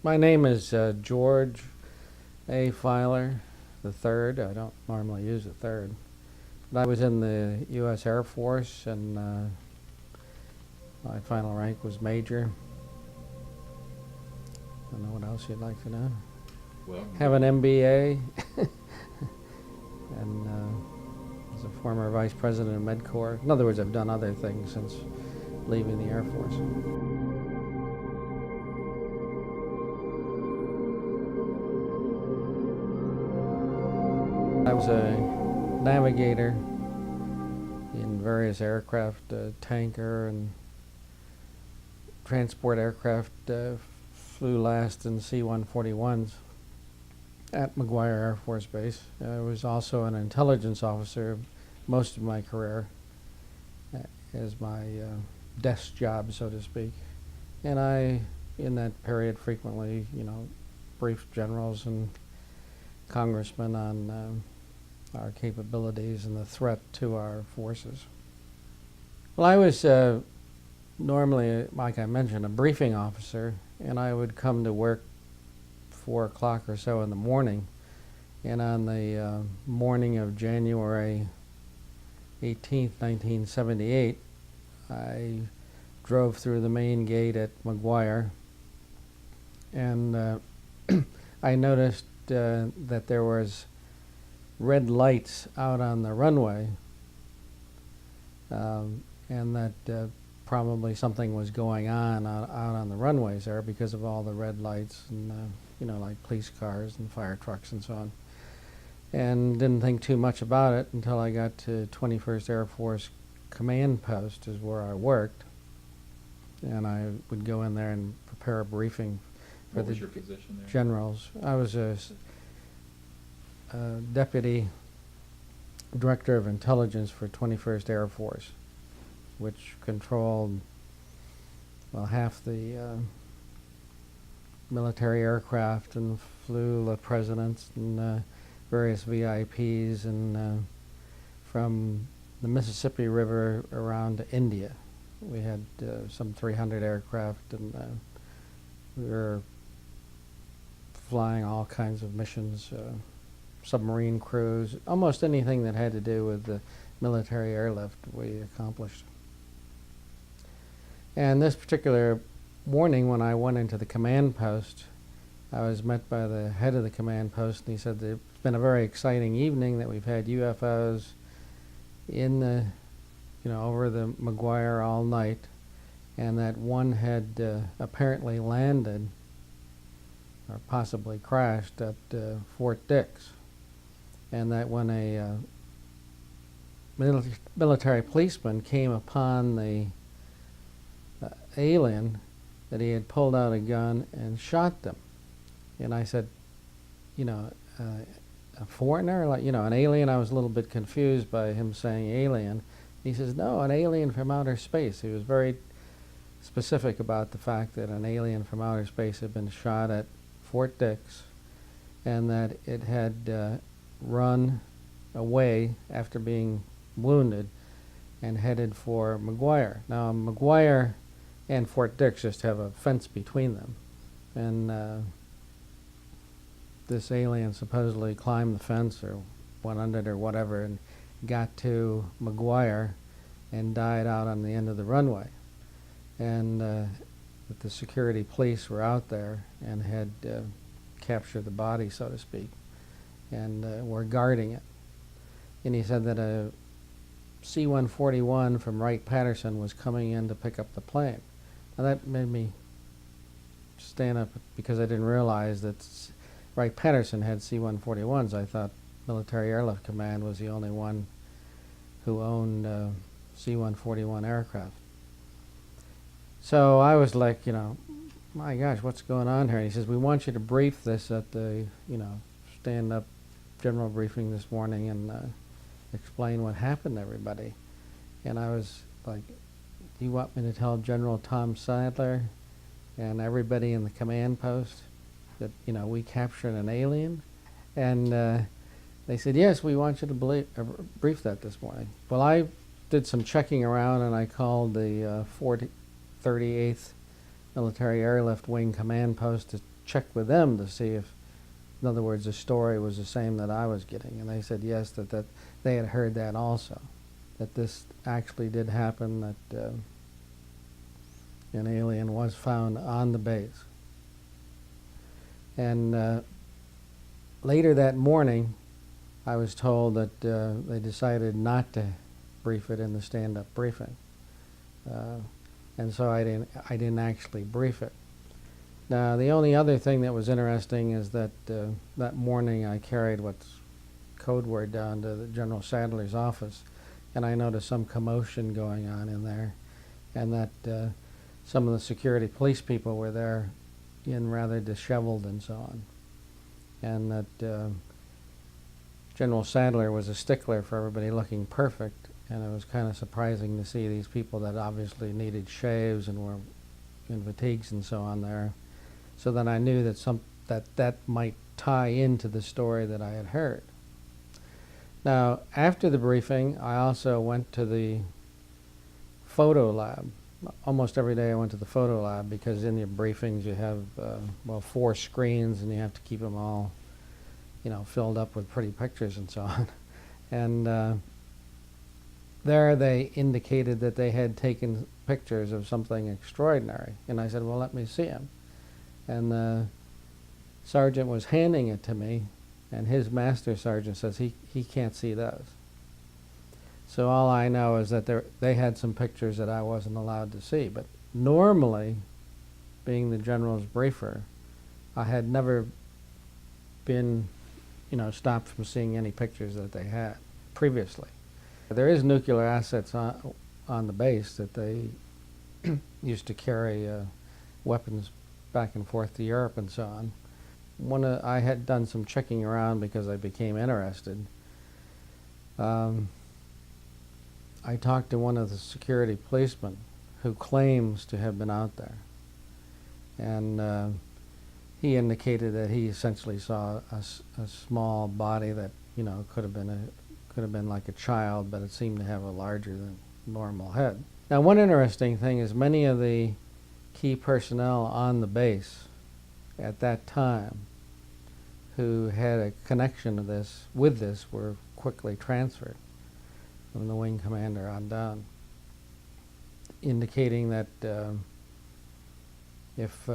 My name is George A. Filer the third. I don't normally use the third. But I was in the U.S. Air Force, and my final rank was major. I don't know what else you'd like to know. Well, Have an MBA, and was a former vice president of Medford. In other words, I've done other things since leaving the Air Force. I was a navigator in various aircraft, tanker and transport aircraft. Flew last in C-141s at McGuire Air Force Base. I was also an intelligence officer most of my career as my desk job, so to speak. And I, in that period, frequently, briefed generals and congressmen on our capabilities and the threat to our forces. Well, I was normally, like I mentioned, a briefing officer, and I would come to work 4 o'clock or so in the morning. And on the morning of January 18th, 1978, I drove through the main gate at McGuire, and I noticed that there was red lights out on the runway, and that probably something was going on out on the runways there because of all the red lights and like police cars and fire trucks and so on. And didn't think too much about it until I got to 21st Air Force Command Post, is where I worked, and I would go in there and prepare a briefing for what was the your position there? generals. I was a Deputy Director of Intelligence for 21st Air Force, which controlled, well, half the military aircraft and flew the presidents and various VIPs and from the Mississippi River around to India. We had some 300 aircraft, and we were flying all kinds of missions, submarine crews, almost anything that had to do with the military airlift we accomplished. And this particular morning, when I went into the command post, I was met by the head of the command post, and he said that it's been a very exciting evening, that we've had UFOs in the, over the McGuire all night, and that one had apparently landed or possibly crashed at Fort Dix, and that when a military policeman came upon the alien, that he had pulled out a gun and shot them. And I said, a foreigner, an alien? I was a little bit confused by him saying alien. He says, no, an alien from outer space. He was very specific about the fact that an alien from outer space had been shot at Fort Dix, and that it had run away after being wounded and headed for McGuire. Now, McGuire and Fort Dix just have a fence between them, and this alien supposedly climbed the fence or went under it or whatever and got to McGuire and died out on the end of the runway. And that the security police were out there and had captured the body, so to speak, and were guarding it. And he said that a C-141 from Wright-Patterson was coming in to pick up the plane. Now that made me stand up, because I didn't realize that Wright-Patterson had C-141s. I thought Military Airlift Command was the only one who owned C-141 aircraft. So I was like, my gosh, what's going on here? And he says, we want you to brief this at the, stand-up general briefing this morning and explain what happened to everybody. And I was like, you want me to tell General Tom Sadler and everybody in the command post that, we captured an alien? And they said, yes, we want you to brief that this morning. Well, I did some checking around, and I called the 38th Military Airlift Wing Command Post to check with them to see if, in other words, the story was the same that I was getting. And they said yes, that they had heard that also, that this actually did happen, that an alien was found on the base. And later that morning, I was told that they decided not to brief it in the stand-up briefing. And so I didn't actually brief it. Now, the only other thing that was interesting is that that morning I carried what's code word down to the General Sadler's office, and I noticed some commotion going on in there, and that some of the security police people were there in rather disheveled and so on. And that General Sadler was a stickler for everybody looking perfect, and it was kind of surprising to see these people that obviously needed shaves and were in fatigues and so on there. So then I knew that that might tie into the story that I had heard. Now, after the briefing, I also went to the photo lab. Almost every day I went to the photo lab because in your briefings you have, 4 screens and you have to keep them all, filled up with pretty pictures and so on. And there they indicated that they had taken pictures of something extraordinary. And I said, well, let me see them. And the sergeant was handing it to me, and his master sergeant says he can't see those. So all I know is that they had some pictures that I wasn't allowed to see. But normally, being the general's briefer, I had never been, stopped from seeing any pictures that they had previously. There is nuclear assets on the base that they used to carry weapons back and forth to Europe and so on. I had done some checking around because I became interested. I talked to one of the security policemen who claims to have been out there, and he indicated that he essentially saw a small body that could have been like a child, but it seemed to have a larger than normal head. Now, one interesting thing is many of the key personnel on the base at that time who had a connection with this were quickly transferred from the wing commander on down, indicating that if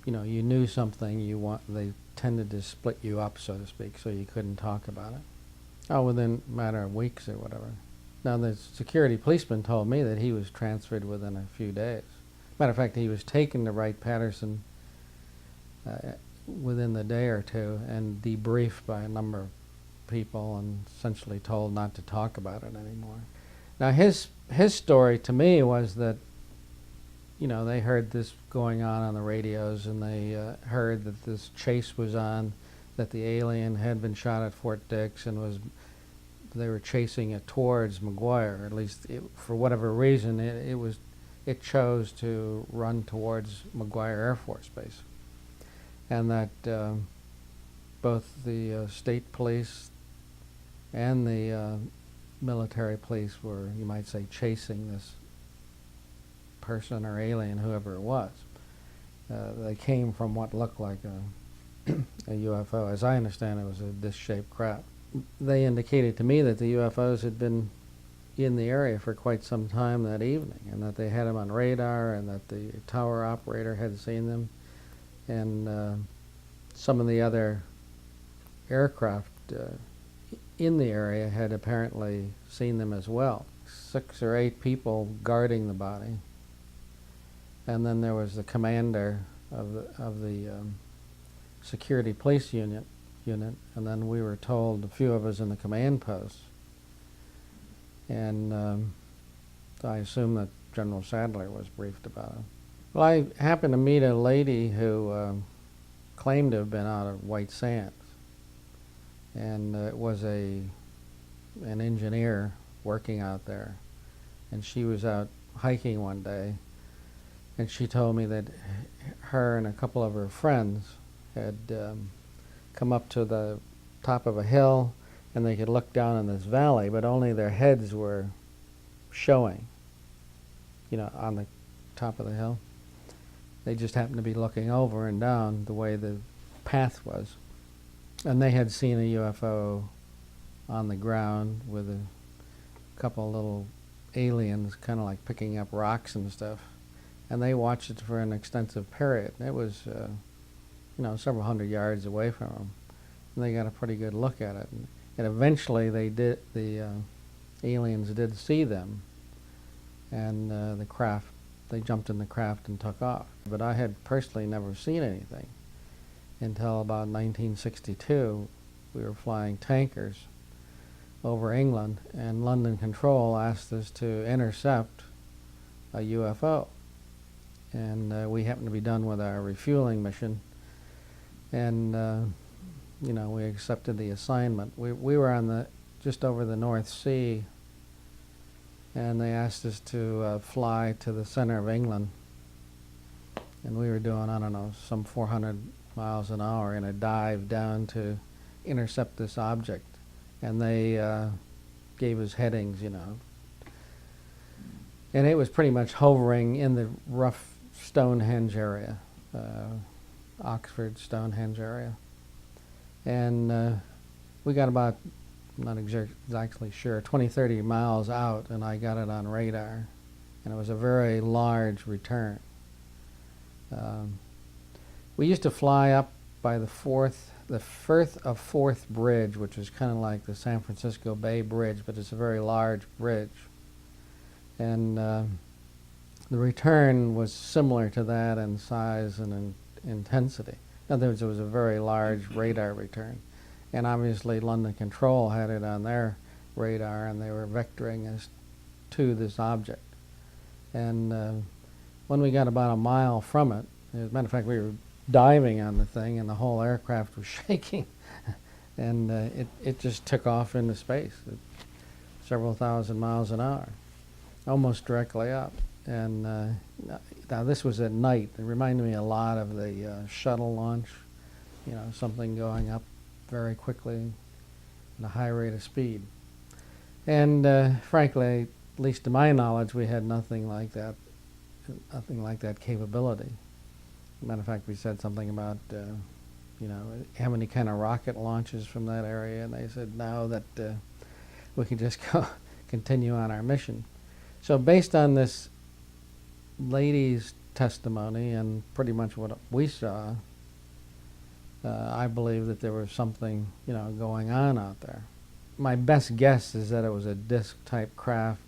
you knew something, they tended to split you up, so to speak, so you couldn't talk about it. Within a matter of weeks or whatever. Now, the security policeman told me that he was transferred within a few days. Matter of fact, he was taken to Wright-Patterson within the day or two and debriefed by a number of people and essentially told not to talk about it anymore. Now, his story to me was that, they heard this going on the radios, and they heard that this chase was on, that the alien had been shot at Fort Dix and they were chasing it towards McGuire. At least for whatever reason, it chose to run towards McGuire Air Force Base, and that both the state police and the military police were, you might say, chasing this person or alien, whoever it was. They came from what looked like a UFO. As I understand, it was a disc-shaped craft. They indicated to me that the UFOs had been in the area for quite some time that evening, and that they had them on radar, and that the tower operator had seen them, and some of the other aircraft in the area had apparently seen them as well. 6 or 8 people guarding the body, and then there was the commander of the security police unit, and then we were told, a few of us in the command post, and I assume that General Sadler was briefed about it. Well, I happened to meet a lady who claimed to have been out of White Sands, and it was an engineer working out there, and she was out hiking one day, and she told me that her and a couple of her friends had come up to the top of a hill, and they could look down in this valley, but only their heads were showing, on the top of the hill. They just happened to be looking over and down the way the path was. And they had seen a UFO on the ground with a couple of little aliens kind of like picking up rocks and stuff. And they watched it for an extensive period. It was, several hundred yards away from them. And they got a pretty good look at it. And eventually the aliens did see them. And they jumped in the craft and took off. But I had personally never seen anything until about 1962. We were flying tankers over England, and London Control asked us to intercept a UFO. And we happened to be done with our refueling mission, and we accepted the assignment. We were on just over the North Sea, and they asked us to fly to the center of England, and we were doing, I don't know, some 400 miles an hour in a dive down to intercept this object. And they gave us headings, And it was pretty much hovering in the rough Stonehenge area, Oxford, Stonehenge area. And we got about, I'm not exactly sure, 20, 30 miles out, and I got it on radar. And it was a very large return. We used to fly up by the Firth of Forth Bridge, which is kind of like the San Francisco Bay Bridge, but it's a very large bridge. And the return was similar to that in size and in intensity. In other words, it was a very large radar return. And obviously London Control had it on their radar, and they were vectoring us to this object. And when we got about a mile from it, as a matter of fact, we were diving on the thing, and the whole aircraft was shaking, and it just took off into space at several thousand miles an hour, almost directly up. And now this was at night. It reminded me a lot of the shuttle launch, something going up very quickly at a high rate of speed. And frankly, at least to my knowledge, we had nothing like that capability. Matter of fact, we said something about, have any kind of rocket launches from that area, and they said no, that we could just continue on our mission. So based on this lady's testimony and pretty much what we saw, I believe that there was something, going on out there. My best guess is that it was a disc-type craft,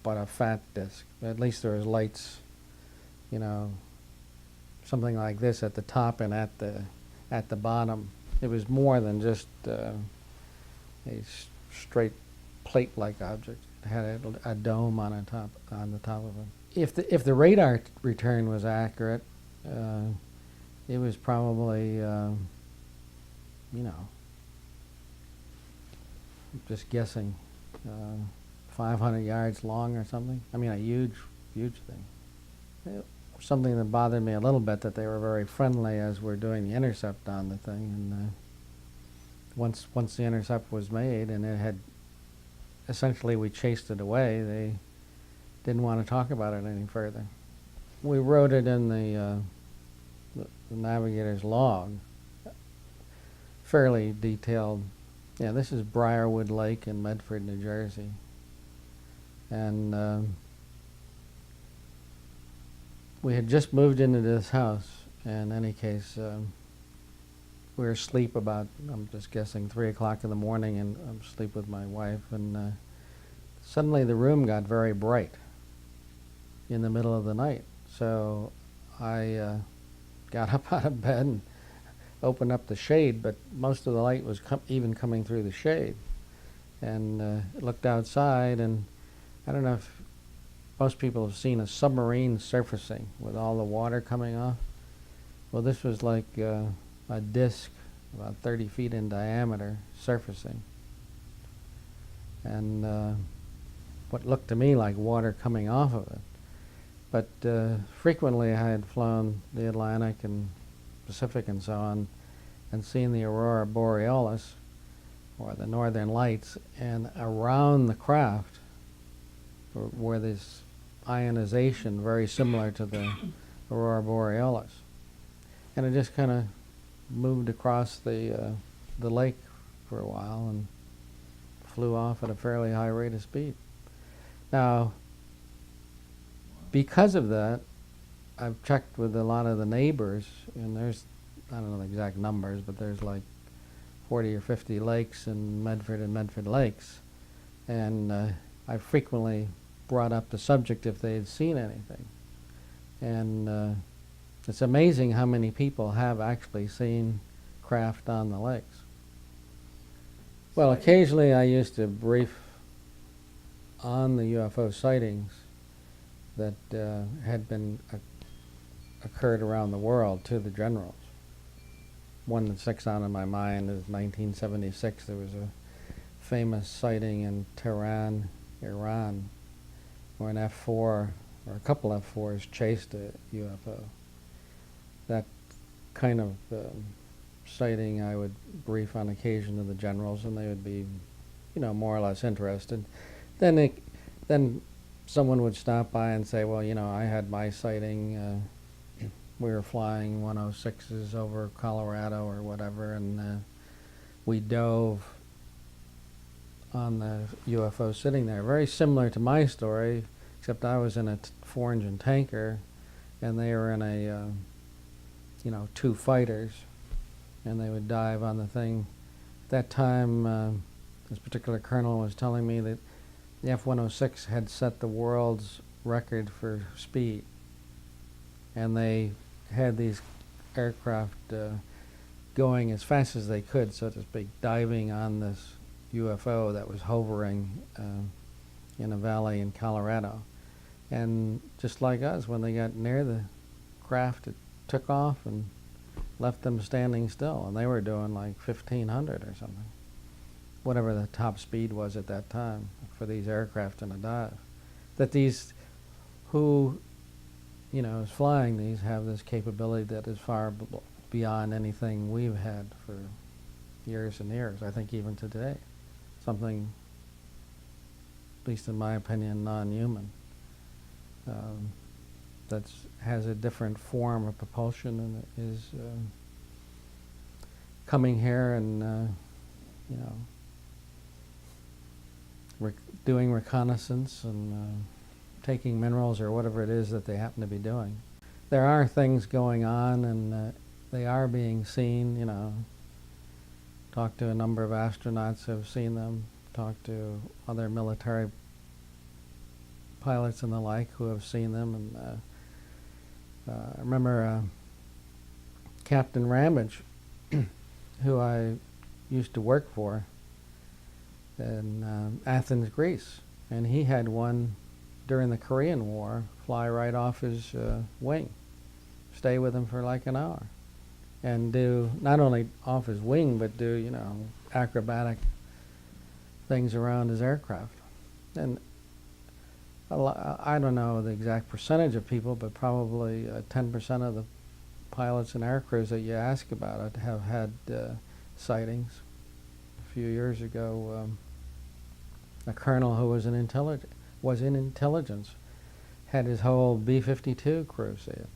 but a fat disc. At least there was lights, something like this at the top and at the bottom. It was more than just a straight plate-like object. It had a dome on the top of it. If the radar return was accurate, it was probably just guessing, 500 yards long or something. I mean, a huge thing. Something that bothered me a little bit, that they were very friendly as we're doing the intercept on the thing, and once the intercept was made and it had, essentially we chased it away, they didn't want to talk about it any further. We wrote it in the navigator's log, fairly detailed. Yeah, this is Briarwood Lake in Medford, New Jersey, and we had just moved into this house. In any case, we were asleep about, I'm just guessing, 3 o'clock in the morning, and I'm asleep with my wife, and suddenly the room got very bright in the middle of the night. So I got up out of bed and opened up the shade, but most of the light was even coming through the shade. And looked outside, and I don't know if most people have seen a submarine surfacing with all the water coming off. Well, this was like a disc about 30 feet in diameter surfacing. And what looked to me like water coming off of it. But frequently I had flown the Atlantic and Pacific and so on, and seen the aurora borealis, or the northern lights, and around the craft were this ionization very similar to the aurora borealis, and it just kind of moved across the lake for a while and flew off at a fairly high rate of speed. Now, because of that, I've checked with a lot of the neighbors, and there's, I don't know the exact numbers, but there's like 40 or 50 lakes in Medford and Medford Lakes, and I frequently brought up the subject if they had seen anything. And it's amazing how many people have actually seen craft on the lakes. Well, occasionally I used to brief on the UFO sightings that had been occurred around the world to the generals. One that sticks out in my mind is 1976. There was a famous sighting in Tehran, Iran, where an F-4 or a couple F-4s chased a UFO. That kind of sighting I would brief on occasion to the generals, and they would be, more or less interested. Then someone would stop by and say, well, I had my sighting. We were flying 106s over Colorado or whatever, and we dove on the UFO sitting there. Very similar to my story, except I was in a 4-engine tanker, and they were in a, 2 fighters, and they would dive on the thing. At that time, this particular colonel was telling me that the F-106 had set the world's record for speed, and they had these aircraft going as fast as they could, so to speak, diving on this UFO that was hovering in a valley in Colorado. And just like us, when they got near the craft, it took off and left them standing still, and they were doing like 1,500 or something, whatever the top speed was at that time for these aircraft in a dive. That these who is flying these have this capability that is far beyond anything we've had for years and years. I think even today, something, at least in my opinion, non-human, that has a different form of propulsion and is coming here and doing reconnaissance and taking minerals or whatever it is that they happen to be doing. There are things going on, and they are being seen. Talked to a number of astronauts who have seen them, talked to other military pilots and the like who have seen them. And I remember Captain Ramage, who I used to work for in Athens, Greece, and he had one during the Korean War fly right off his wing, stay with him for like an hour, and do not only off his wing but do acrobatic things around his aircraft. And I don't know the exact percentage of people, but probably 10% of the pilots and air crews that you ask about it have had sightings. A few years ago, a colonel who was in intelligence had his whole B-52 crew see it.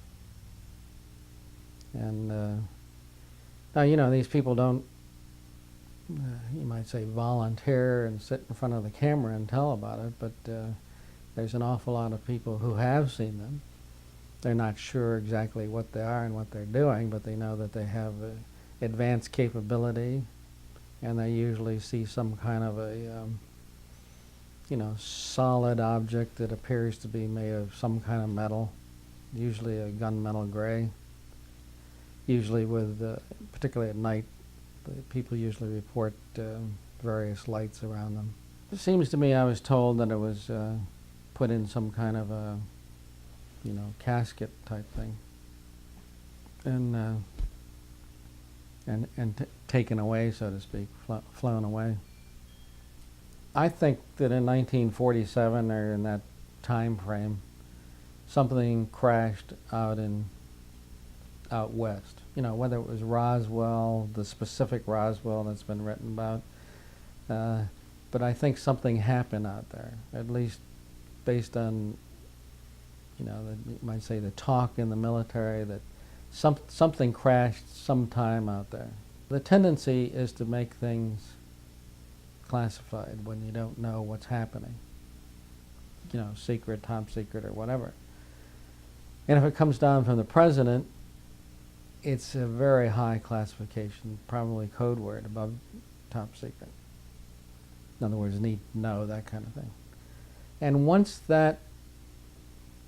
And now, these people don't, you might say, volunteer and sit in front of the camera and tell about it, but there's an awful lot of people who have seen them. They're not sure exactly what they are and what they're doing, but they know that they have advanced capability, and they usually see some kind of a solid object that appears to be made of some kind of metal, usually a gunmetal gray. Usually with, particularly at night, people usually report various lights around them. It seems to me, I was told that it was put in some kind of a, casket type thing, and taken away, so to speak, flown away. I think that in 1947 or in that time frame, something crashed out west. Whether it was Roswell, the specific Roswell that's been written about, but I think something happened out there, at least based on You know, you might say the talk in the military that something crashed sometime out there. The tendency is to make things classified when you don't know what's happening. You know, secret, top secret, or whatever. And if it comes down from the president, it's a very high classification, probably code word above top secret. In other words, need to know, that kind of thing. And once that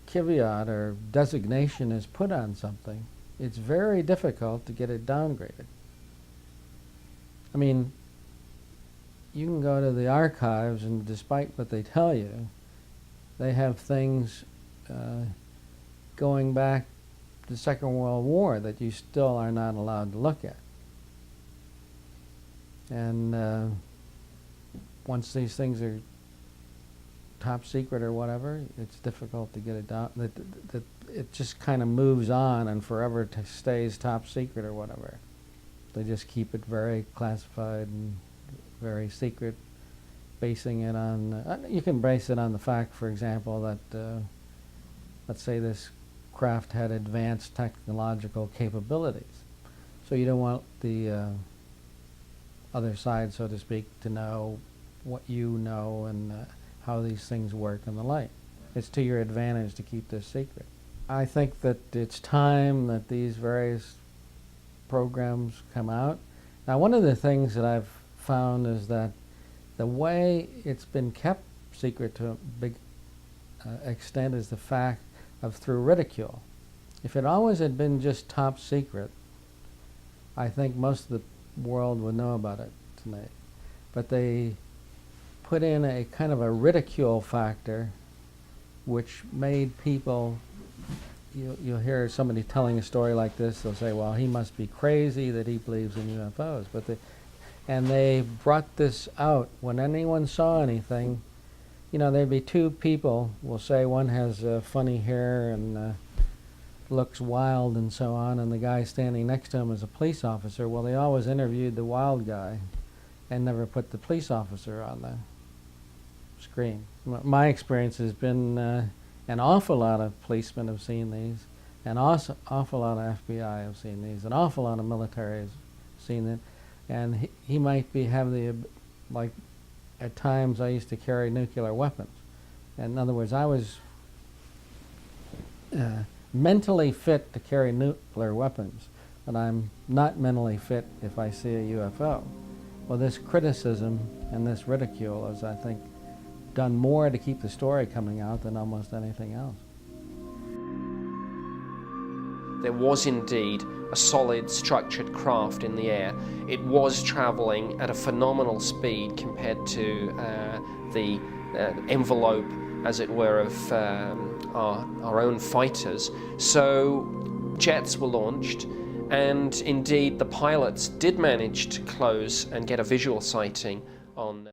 caveat or designation is put on something, it's very difficult to get it downgraded. I mean, you can go to the archives, and despite what they tell you, they have things going back to the Second World War that you still are not allowed to look at. And once these things are top secret or whatever, it's difficult to get it down. It just kind of moves on and forever stays top secret or whatever. They just keep it very classified and very secret, basing it on, you can base it on the fact, for example, that, let's say this craft had advanced technological capabilities. So you don't want the other side, so to speak, to know what you know and how these things work and the like. It's to your advantage to keep this secret. I think that it's time that these various programs come out. Now, one of the things that I've found is that the way it's been kept secret to a big extent is the fact of through ridicule. If it always had been just top secret, I think most of the world would know about it tonight. But they put in a kind of a ridicule factor, which made people, you'll hear somebody telling a story like this, they'll say, well, he must be crazy that he believes in UFOs. And they brought this out. When anyone saw anything, you know, there'd be two people, we'll say one has funny hair and looks wild and so on, and the guy standing next to him is a police officer. Well, they always interviewed the wild guy and never put the police officer on the screen. My experience has been an awful lot of policemen have seen these, an awful lot of FBI have seen these, an awful lot of military has seen it, and he might have the, like, at times I used to carry nuclear weapons. And in other words, I was mentally fit to carry nuclear weapons, but I'm not mentally fit if I see a UFO. Well, this criticism and this ridicule has, I think, done more to keep the story coming out than almost anything else. There was indeed a solid, structured craft in the air. It was traveling at a phenomenal speed compared to the envelope, as it were, of our own fighters. So jets were launched, and indeed the pilots did manage to close and get a visual sighting on